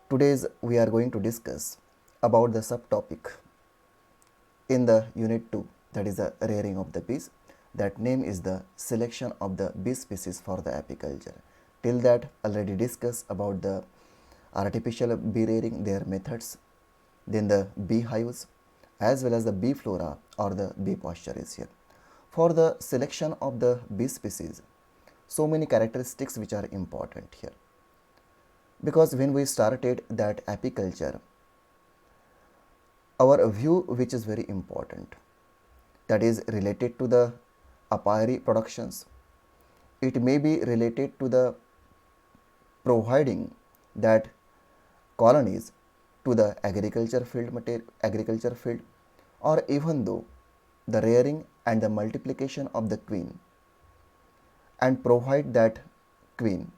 Today's we are going to discuss about the subtopic in the unit 2, that is the rearing of the bees. That name is the selection of the bee species for the apiculture. Till that already discussed about the artificial bee rearing, their methods, then the beehives as well as the bee flora or the bee posture is here. For the selection of the bee species, so many characteristics which are important here, because when we started that apiculture, our view which is very important, that is related to the apiary productions. It may be related to the providing that colonies to the agriculture field, or even though the rearing and the multiplication of the queen and provide that queen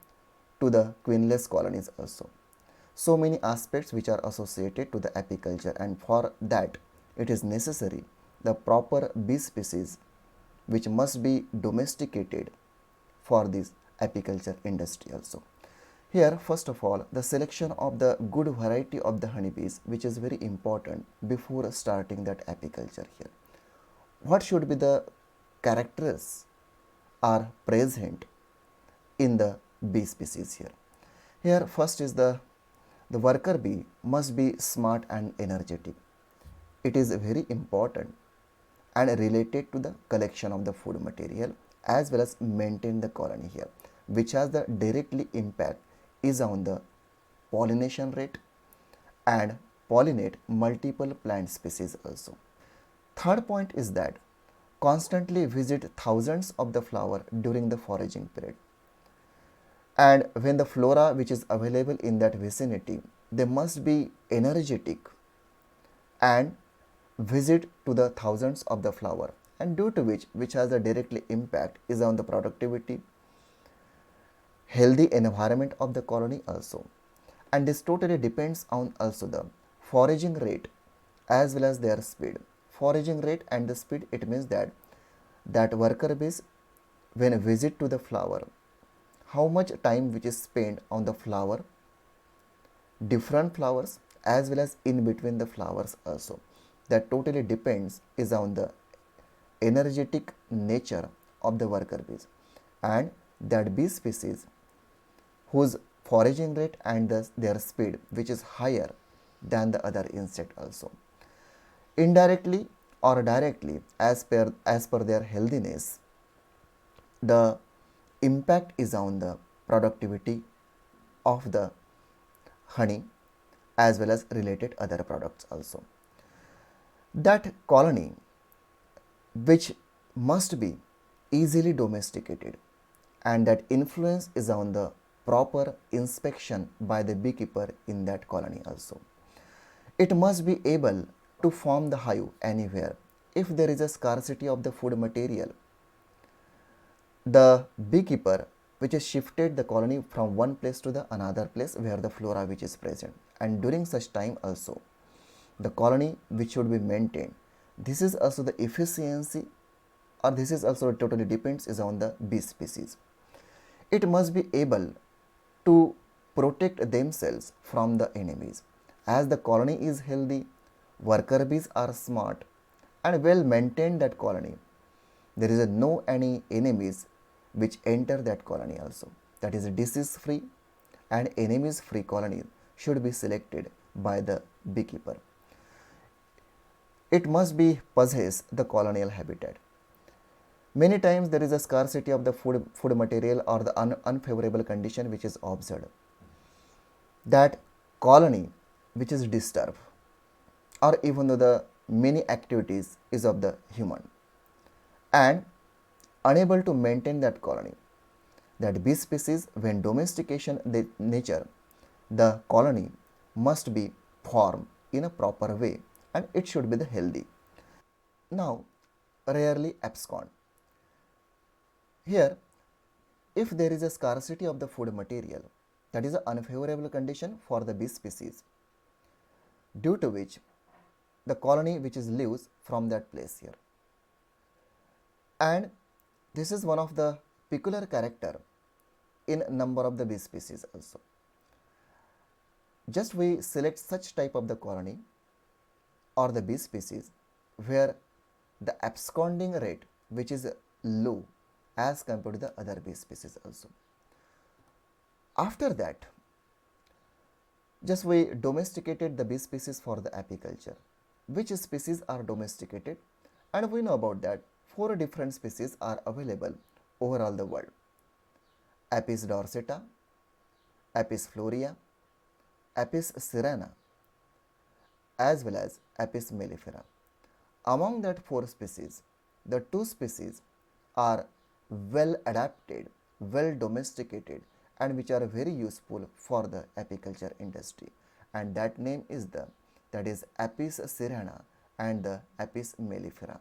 to the queenless colonies also. So many aspects which are associated to the apiculture, and for that it is necessary the proper bee species which must be domesticated for this apiculture industry also. Here first of all, the selection of the good variety of the honeybees, which is very important before starting that apiculture here. What should be the characters are present in the bee species here? Here first is the worker bee must be smart and energetic. It is very important and related to the collection of the food material as well as maintain the colony here, which has the directly impact is on the pollination rate and pollinate multiple plant species also. Third point is that constantly visit thousands of the flower during the foraging period, and when the flora which is available in that vicinity, they must be energetic and visit to the thousands of the flower, and due to which has a directly impact is on the productivity, healthy environment of the colony also. And this totally depends on also the foraging rate as well as their speed. Foraging rate and the speed, it means that worker bees when visit to the flower, how much time which is spent on the flower, different flowers as well as in between the flowers also. That totally depends is on the energetic nature of the worker bees, and that bee species whose foraging rate and their speed which is higher than the other insect also. Indirectly or directly, as per their healthiness, the impact is on the productivity of the honey as well as related other products also. That colony which must be easily domesticated, and that influence is on the proper inspection by the beekeeper in that colony also. It must be able to form the hive anywhere. If there is a scarcity of the food material, the beekeeper which is shifted the colony from one place to the another place where the flora which is present, and during such time also the colony which should be maintained, this is also the efficiency, or this is also totally depends is on the bee species. It must be able to protect themselves from the enemies. As the colony is healthy, worker bees are smart and well maintained that colony, there is no any enemies which enter that colony also. That is a disease free and enemies free colony should be selected by the beekeeper. It must be possess the colonial habitat. Many times there is a scarcity of the food material or the unfavorable condition which is observed. That colony which is disturbed, or even though the many activities is of the human and unable to maintain that colony, that bee species when domestication the nature, the colony must be formed in a proper way and it should be the healthy. Now rarely abscond. Here, if there is a scarcity of the food material, that is an unfavorable condition for the bee species, due to which the colony which is leaves from that place here. And this is one of the peculiar character in number of the bee species also. Just we select such type of the colony or the bee species where the absconding rate which is low as compared to the other bee species also. After that, just we domesticated the bee species for the apiculture. Which species are domesticated? And we know about that 4 different species are available over all the world. Apis dorsata, Apis florea, Apis cerana, as well as Apis mellifera. Among that 4 species, the 2 species are well adapted, well domesticated, and which are very useful for the apiculture industry, and that name is that is Apis cerana and the Apis mellifera.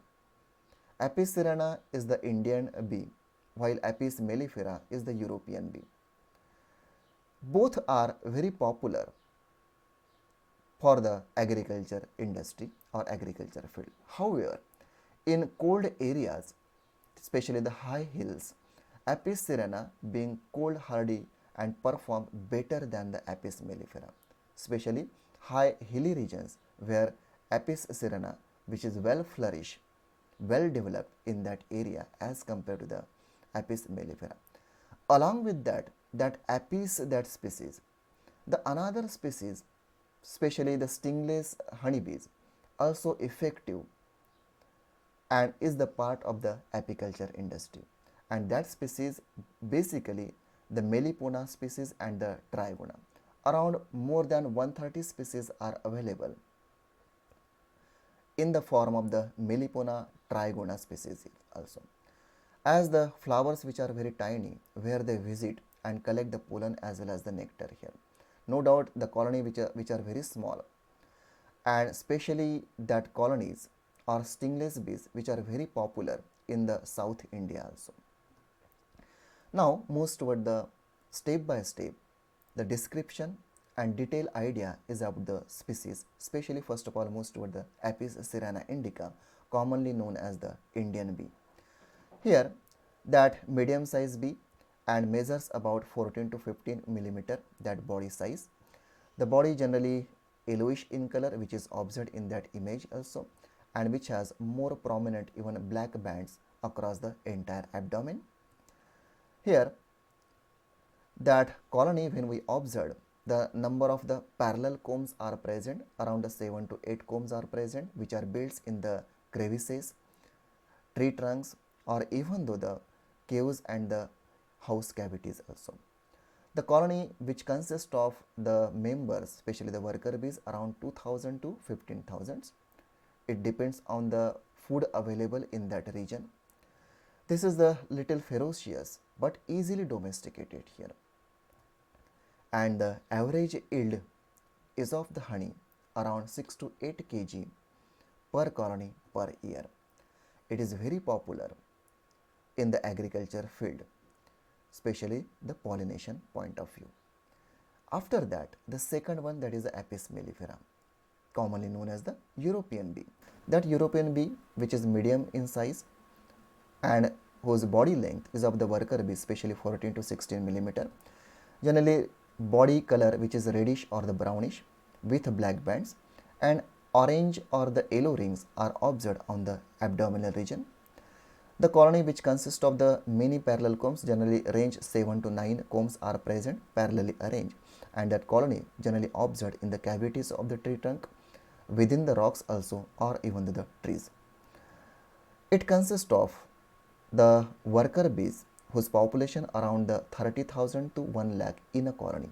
Apis cerana is the Indian bee, while Apis mellifera is the European bee. Both are very popular for the agriculture industry or agriculture field. However, in cold areas, especially the high hills, Apis cerana being cold hardy and perform better than the Apis mellifera, especially high hilly regions where Apis cerana, which is well flourished, well developed in that area as compared to the Apis mellifera. Along with that, that Apis, that species, the another species, especially the stingless honeybees, also effective and is the part of the apiculture industry, and that species basically the Melipona species and the Trigona. Around more than 130 species are available in the form of the Melipona trigona species also. As the flowers which are very tiny, where they visit and collect the pollen as well as the nectar here. No doubt the colony which are very small, and especially that colonies are stingless bees which are very popular in the South India also. Now moves toward the step by step the description and detailed idea is about the species, especially first of all moves toward the Apis cerana indica, commonly known as the Indian bee. Here that medium size bee and measures about 14 to 15 millimeter that body size. The body generally yellowish in color, which is observed in that image also, and which has more prominent even black bands across the entire abdomen. Here that colony, when we observe, the number of the parallel combs are present, around 7 to 8 combs are present, which are built in the crevices, tree trunks, or even though the caves and the house cavities also. The colony, which consists of the members, especially the worker bees, around 2000 to 15,000. It depends on the food available in that region. This is the little ferocious but easily domesticated here. And the average yield is of the honey around 6 to 8 kg per colony per year. It is very popular in the agriculture field, especially the pollination point of view. After that, the second one, that is the Apis mellifera, commonly known as the European bee. That European bee, which is medium in size and whose body length is of the worker bee, especially 14 to 16 millimeter. Generally body color which is reddish or the brownish with black bands, and orange or the yellow rings are observed on the abdominal region. The colony, which consists of the many parallel combs, generally range 7 to 9 combs are present parallelly arranged, and that colony generally observed in the cavities of the tree trunk, within the rocks also, or even the trees. It consists of the worker bees whose population around the 30,000 to 1 lakh in a colony,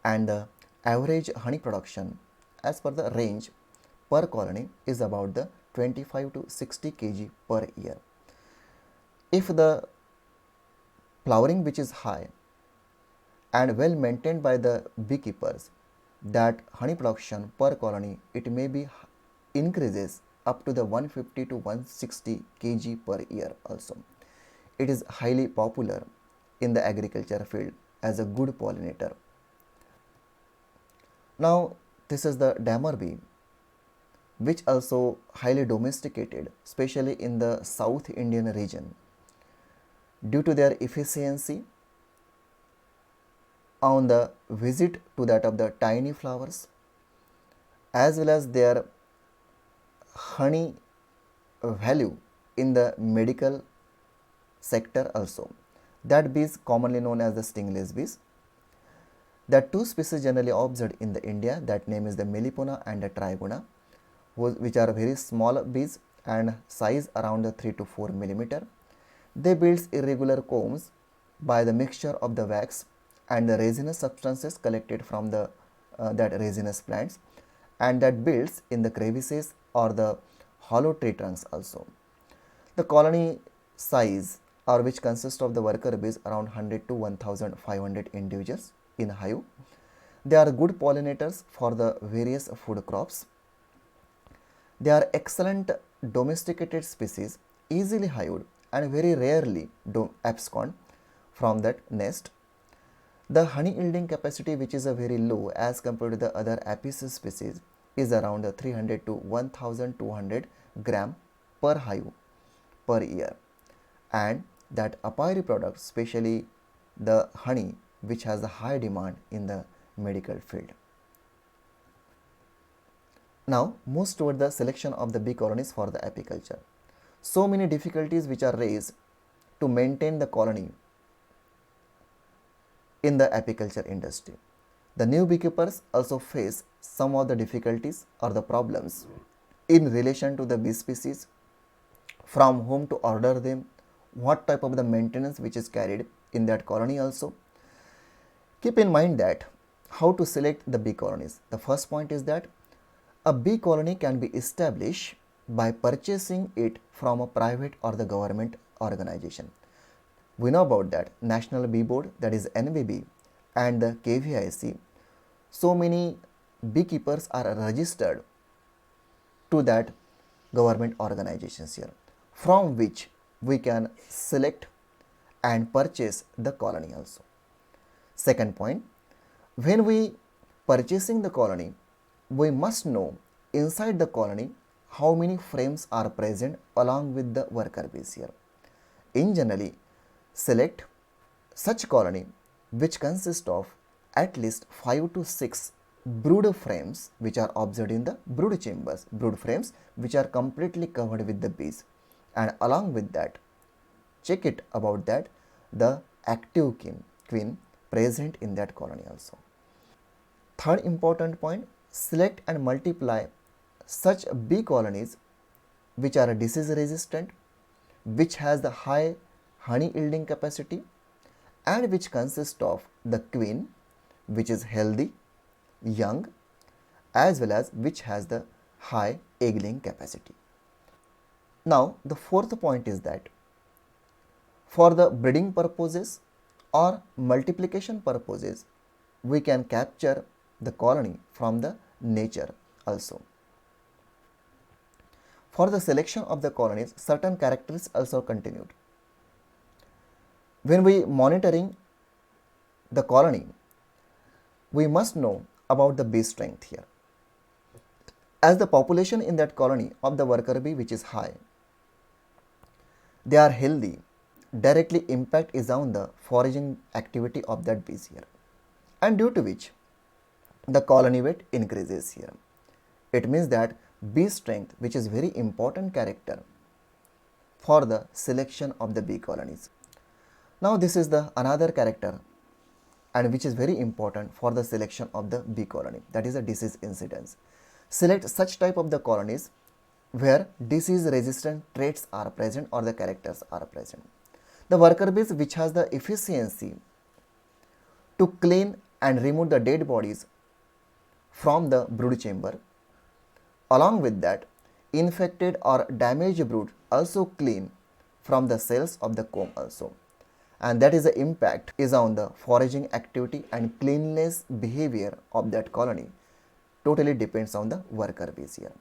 and the average honey production as per the range per colony is about the 25 to 60 kg per year. If the flowering which is high and well maintained by the beekeepers, that honey production per colony, it may be increases up to the 150 to 160 kg per year also. It is highly popular in the agriculture field as a good pollinator. Now this is the damer bee, which also highly domesticated, especially in the South Indian region, due to their efficiency on the visit to that of the tiny flowers, as well as their honey value in the medical sector also. That bees commonly known as the stingless bees. There are two species generally observed in the India, that name is the Melipona and the Trigona, which are very small bees and size around the 3 to 4 millimeter. They build irregular combs by the mixture of the wax and the resinous substances collected from the that resinous plants, and that builds in the crevices or the hollow tree trunks also. The colony size, or which consists of the worker bees, around 100 to 1500 individuals in hive. They are good pollinators for the various food crops. They are excellent domesticated species, easily hived and very rarely abscond from that nest. The honey yielding capacity, which is a very low as compared to the other Apis species, is around 300 to 1200 gram per hive per year, and that apiary products, especially the honey, which has a high demand in the medical field. Now moves toward the selection of the bee colonies for the apiculture. So many difficulties which are raised to maintain the colony in the apiculture industry. The new beekeepers also face some of the difficulties or the problems in relation to the bee species, from whom to order them, what type of the maintenance which is carried in that colony also. Keep in mind that how to select the bee colonies. The first point is that a bee colony can be established by purchasing it from a private or the government organization. We know about that National Bee Board, that is NBB, and the KVIC. So many beekeepers are registered to that government organizations here, from which we can select and purchase the colony also. Second point, when we purchasing the colony, we must know inside the colony how many frames are present along with the worker bees here. In generally, select such colony which consist of at least 5 to 6 brood frames which are observed in the brood chambers, brood frames which are completely covered with the bees, and along with that check it about that the active queen present in that colony also. Third important point, select and multiply such bee colonies which are disease resistant, which has the high honey yielding capacity, and which consist of the queen which is healthy, young, as well as which has the high egg laying capacity. Now the fourth point is that for the breeding purposes or multiplication purposes, we can capture the colony from the nature also. For the selection of the colonies, certain characteristics also continued. When we monitoring the colony, we must know about the bee strength here. As the population in that colony of the worker bee which is high, they are healthy, directly impact is on the foraging activity of that bees here, and due to which the colony weight increases here. It means that bee strength, which is very important character for the selection of the bee colonies. Now this is the another character and which is very important for the selection of the bee colony, that is a disease incidence. Select such type of the colonies where disease resistant traits are present or the characters are present. The worker bees which has the efficiency to clean and remove the dead bodies from the brood chamber. Along with that, infected or damaged brood also clean from the cells of the comb also, and that is the impact is on the foraging activity and cleanliness behavior of that colony. Totally depends on the worker bees here.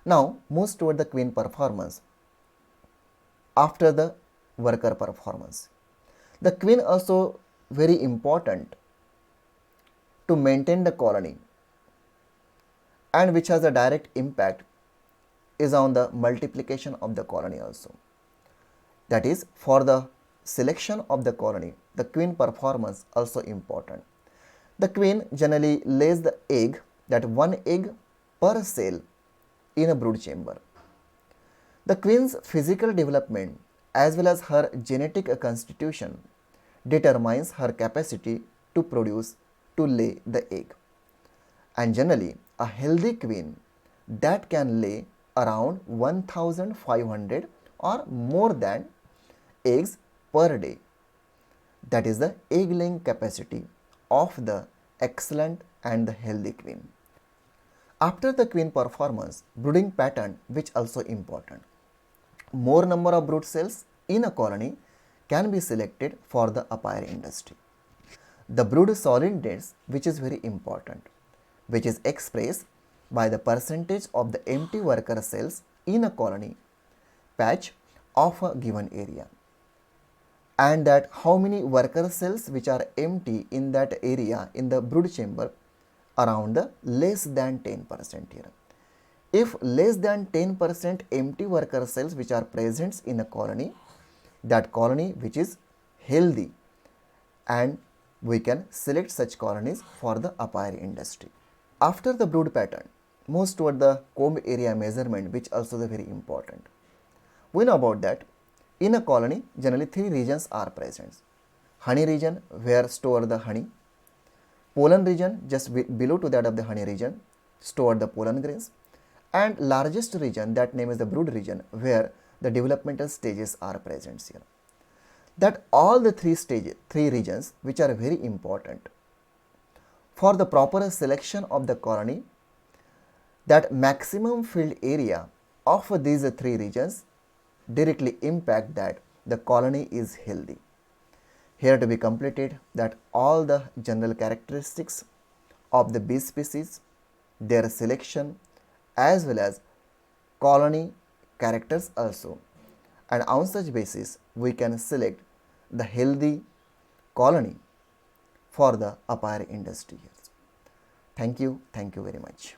Now moves toward the queen performance. After the worker performance, the queen also very important to maintain the colony, and which has a direct impact is on the multiplication of the colony also. That is, for the selection of the colony, the queen performance also important. The queen generally lays the egg, that one egg per cell in a brood chamber. The queen's physical development as well as her genetic constitution determines her capacity to produce, to lay the egg. And generally, a healthy queen that can lay around 1500 or more than eggs per day. That is the egg laying capacity of the excellent and the healthy queen. After the queen performance, brooding pattern which also important. More number of brood cells in a colony can be selected for the apiary industry. The brood solidness which is very important, which is expressed by the percentage of the empty worker cells in a colony patch of a given area, and that how many worker cells which are empty in that area in the brood chamber, around the less than 10% here. If less than 10% empty worker cells which are present in a colony, that colony which is healthy, and we can select such colonies for the apiary industry. After the brood pattern, moves toward the comb area measurement, which also is very important. We know about that in a colony generally three regions are present. Honey region where store the honey, pollen region just below to that of the honey region store the pollen grains, and largest region that name is the brood region where the developmental stages are present here. That all the three regions which are very important for the proper selection of the colony, that maximum field area of these three regions directly impact that the colony is healthy. Here to be completed that all the general characteristics of the bee species, their selection as well as colony characters also, and on such basis we can select the healthy colony for the apiary industry. Thank you very much.